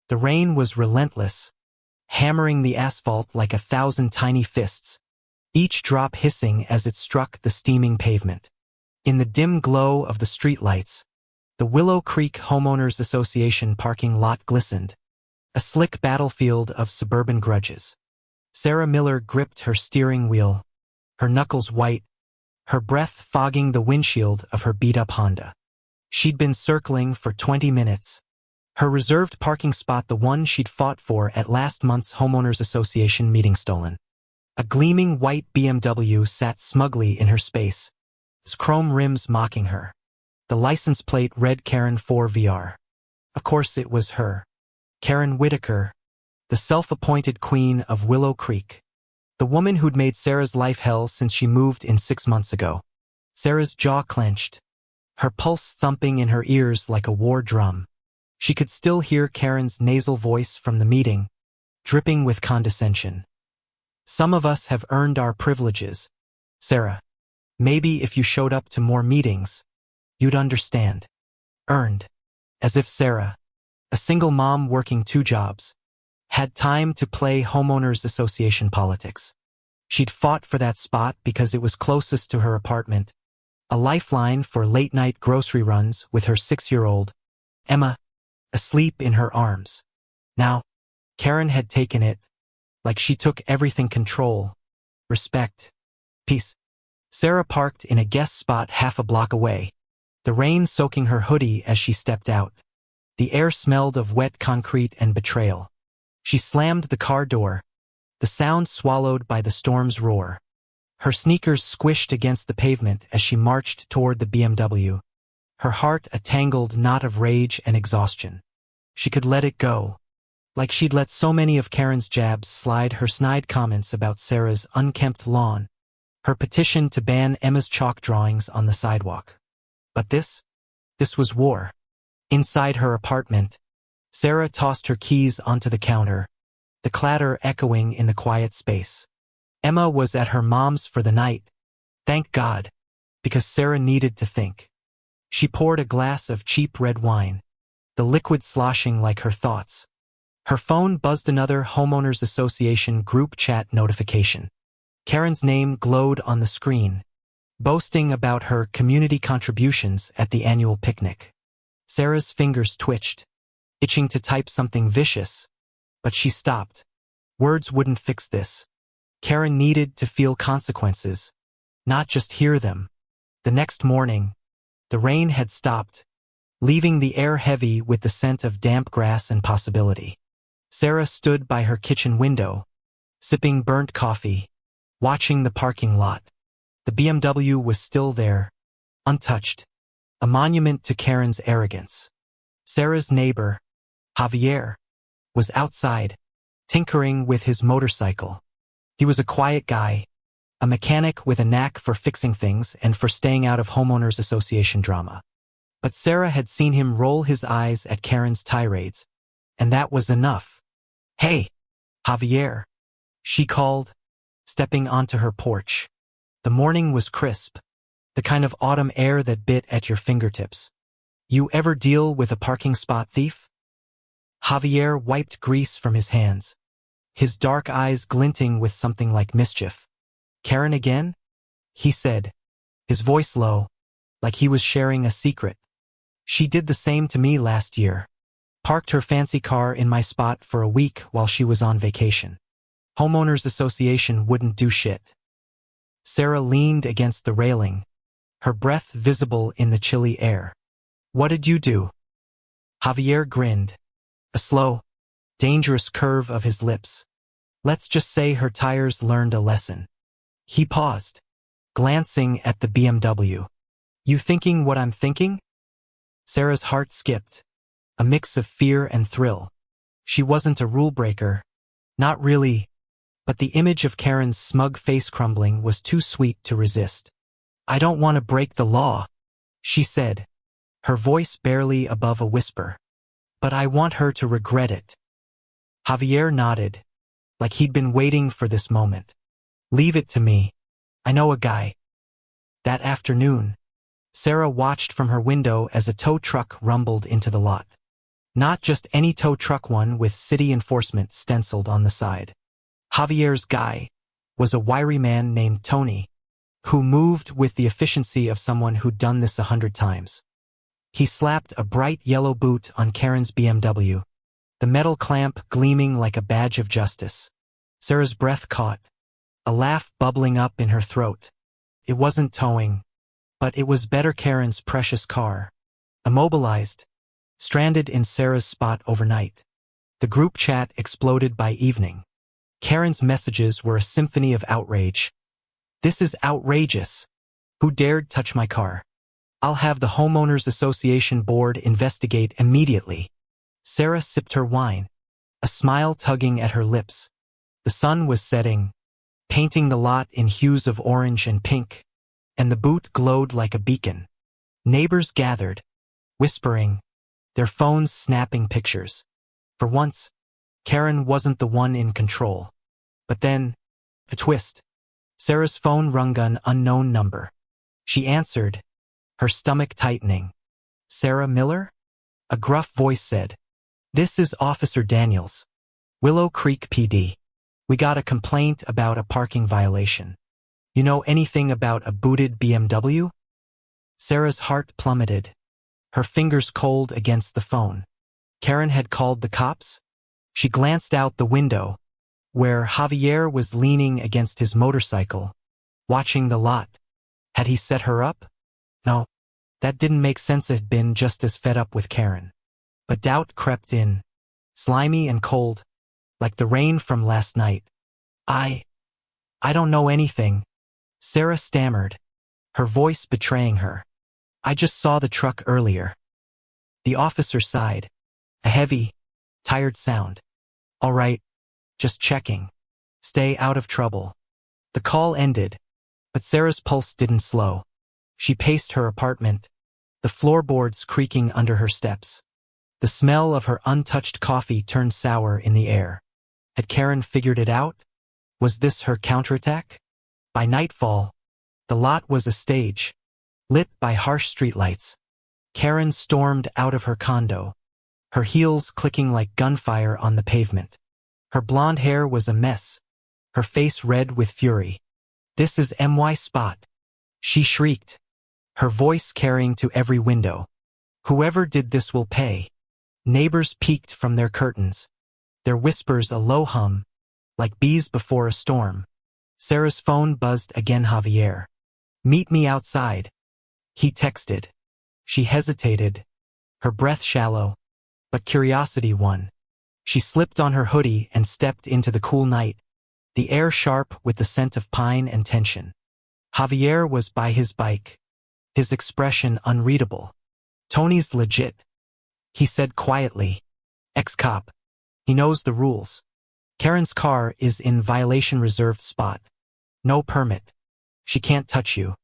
The rain was relentless, hammering the asphalt like 1,000 tiny fists, each drop hissing as it struck the steaming pavement. In the dim glow of the streetlights, the Willow Creek Homeowners Association parking lot glistened, a slick battlefield of suburban grudges. Sarah Miller gripped her steering wheel, her knuckles white, her breath fogging the windshield of her beat-up Honda. She'd been circling for 20 minutes, her reserved parking spot the one she'd fought for at last month's Homeowners Association meeting stolen. A gleaming white BMW sat smugly in her space, its chrome rims mocking her. The license plate read Karen 4VR. Of course it was her. Karen Whitaker, the self-appointed queen of Willow Creek. The woman who'd made Sarah's life hell since she moved in 6 months ago. Sarah's jaw clenched, her pulse thumping in her ears like a war drum. She could still hear Karen's nasal voice from the meeting, dripping with condescension. Some of us have earned our privileges, Sarah. Maybe if you showed up to more meetings, you'd understand. Earned. As if Sarah, a single mom working 2 jobs, had time to play Homeowners Association politics. She'd fought for that spot because it was closest to her apartment, a lifeline for late-night grocery runs with her 6-year-old, Emma, asleep in her arms. Now, Karen had taken it, like she took everything: control, respect, peace. Sarah parked in a guest spot half a block away, the rain soaking her hoodie as she stepped out. The air smelled of wet concrete and betrayal. She slammed the car door, the sound swallowed by the storm's roar. Her sneakers squished against the pavement as she marched toward the BMW, her heart a tangled knot of rage and exhaustion. She could let it go, like she'd let so many of Karen's jabs slide, her snide comments about Sarah's unkempt lawn, her petition to ban Emma's chalk drawings on the sidewalk. But this was war. Inside her apartment, Sarah tossed her keys onto the counter, the clatter echoing in the quiet space. Emma was at her mom's for the night, thank God, because Sarah needed to think. She poured a glass of cheap red wine, the liquid sloshing like her thoughts. Her phone buzzed, another Homeowners Association group chat notification. Karen's name glowed on the screen, boasting about her community contributions at the annual picnic. Sarah's fingers twitched, itching to type something vicious, but she stopped. Words wouldn't fix this. Karen needed to feel consequences, not just hear them. The next morning, the rain had stopped, leaving the air heavy with the scent of damp grass and possibility. Sarah stood by her kitchen window, sipping burnt coffee, watching the parking lot. The BMW was still there, untouched, a monument to Karen's arrogance. Sarah's neighbor, Javier, was outside, tinkering with his motorcycle. He was a quiet guy, a mechanic with a knack for fixing things and for staying out of Homeowners Association drama. But Sarah had seen him roll his eyes at Karen's tirades, and that was enough. "Hey, Javier," she called, stepping onto her porch. The morning was crisp, the kind of autumn air that bit at your fingertips. "You ever deal with a parking spot thief?" Javier wiped grease from his hands, his dark eyes glinting with something like mischief. "Karen again?" he said, his voice low, like he was sharing a secret. "She did the same to me last year. Parked her fancy car in my spot for a week while she was on vacation. Homeowners Association wouldn't do shit." Sarah leaned against the railing, her breath visible in the chilly air. "What did you do?" Javier grinned, a slow, dangerous curve of his lips. "Let's just say her tires learned a lesson." He paused, glancing at the BMW. "You thinking what I'm thinking?" Sarah's heart skipped, a mix of fear and thrill. She wasn't a rule breaker, not really, but the image of Karen's smug face crumbling was too sweet to resist. "I don't want to break the law," she said, her voice barely above a whisper. "But I want her to regret it." Javier nodded, like he'd been waiting for this moment. "Leave it to me. I know a guy." That afternoon, Sarah watched from her window as a tow truck rumbled into the lot. Not just any tow truck, one with city enforcement stenciled on the side. Javier's guy was a wiry man named Tony, who moved with the efficiency of someone who'd done this 100 times. He slapped a bright yellow boot on Karen's BMW, the metal clamp gleaming like a badge of justice. Sarah's breath caught, a laugh bubbling up in her throat. It wasn't towing, but it was better. Karen's precious car, immobilized, stranded in Sarah's spot overnight. The group chat exploded by evening. Karen's messages were a symphony of outrage. "This is outrageous. Who dared touch my car? I'll have the Homeowners Association board investigate immediately." Sarah sipped her wine, a smile tugging at her lips. The sun was setting, painting the lot in hues of orange and pink, and the boot glowed like a beacon. Neighbors gathered, whispering, their phones snapping pictures. For once, Karen wasn't the one in control. But then, a twist. Sarah's phone rung an unknown number. She answered, her stomach tightening. "Sarah Miller?" A gruff voice said. "This is Officer Daniels, Willow Creek PD. We got a complaint about a parking violation. You know anything about a booted BMW?" Sarah's heart plummeted, her fingers cold against the phone. Karen had called the cops? She glanced out the window, where Javier was leaning against his motorcycle, watching the lot. Had he set her up? No, that didn't make sense. Had been just as fed up with Karen. But doubt crept in, slimy and cold, like the rain from last night. I don't know anything," Sarah stammered, her voice betraying her. "I just saw the truck earlier." The officer sighed, a heavy, tired sound. "All right, just checking. Stay out of trouble." The call ended, but Sarah's pulse didn't slow. She paced her apartment, the floorboards creaking under her steps. The smell of her untouched coffee turned sour in the air. Had Karen figured it out? Was this her counterattack? By nightfall, the lot was a stage, lit by harsh streetlights. Karen stormed out of her condo, her heels clicking like gunfire on the pavement. Her blonde hair was a mess, her face red with fury. "This is my spot," she shrieked, her voice carrying to every window. "Whoever did this will pay." Neighbors peeked from their curtains, their whispers a low hum, like bees before a storm. Sarah's phone buzzed again. "Javier. Meet me outside," he texted. She hesitated, her breath shallow, but curiosity won. She slipped on her hoodie and stepped into the cool night, the air sharp with the scent of pine and tension. Javier was by his bike, his expression unreadable. "Tony's legit," he said quietly. "Ex-cop. He knows the rules. Karen's car is in violation reserved spot. No permit. She can't touch you."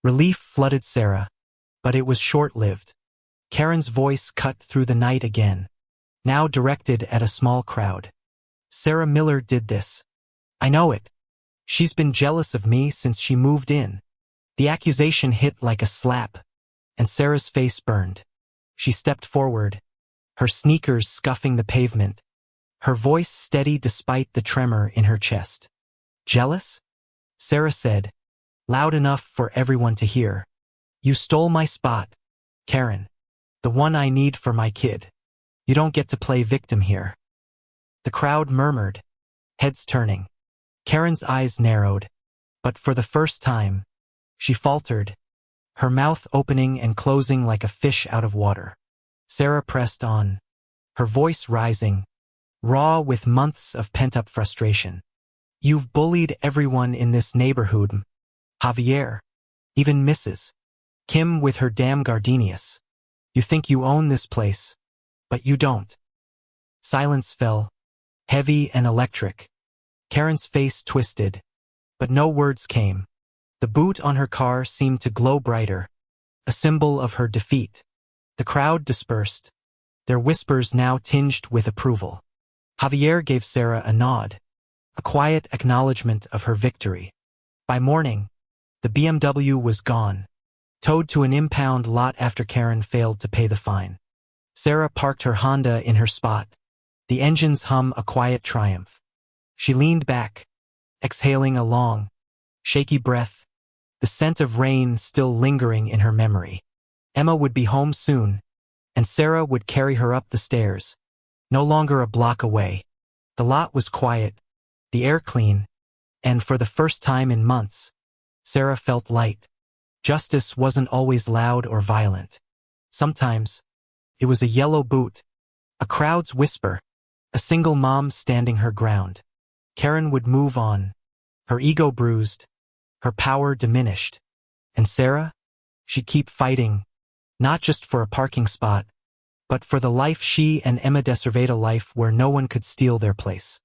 Relief flooded Sarah, but it was short-lived. Karen's voice cut through the night again, now directed at a small crowd. "Sarah Miller did this. I know it. She's been jealous of me since she moved in." The accusation hit like a slap, and Sarah's face burned. She stepped forward, her sneakers scuffing the pavement, her voice steady despite the tremor in her chest. "Jealous?" Sarah said, loud enough for everyone to hear. "You stole my spot, Karen. The one I need for my kid. You don't get to play victim here." The crowd murmured, heads turning. Karen's eyes narrowed, but for the first time, she faltered, her mouth opening and closing like a fish out of water. Sarah pressed on, her voice rising, raw with months of pent-up frustration. "You've bullied everyone in this neighborhood, Javier, even Mrs. Kim with her damn gardenias. You think you own this place, but you don't." Silence fell, heavy and electric. Karen's face twisted, but no words came. The boot on her car seemed to glow brighter, a symbol of her defeat. The crowd dispersed, their whispers now tinged with approval. Javier gave Sarah a nod, a quiet acknowledgement of her victory. By morning, the BMW was gone, towed to an impound lot after Karen failed to pay the fine. Sarah parked her Honda in her spot, the engines hum a quiet triumph. She leaned back, exhaling a long, shaky breath, the scent of rain still lingering in her memory. Emma would be home soon, and Sarah would carry her up the stairs, no longer a block away. The lot was quiet, the air clean, and for the first time in months, Sarah felt light. Justice wasn't always loud or violent. Sometimes, it was a yellow boot, a crowd's whisper, a single mom standing her ground. Karen would move on, her ego bruised, her power diminished. And Sarah? She'd keep fighting, not just for a parking spot, but for the life she and Emma deserved, a life where no one could steal their place.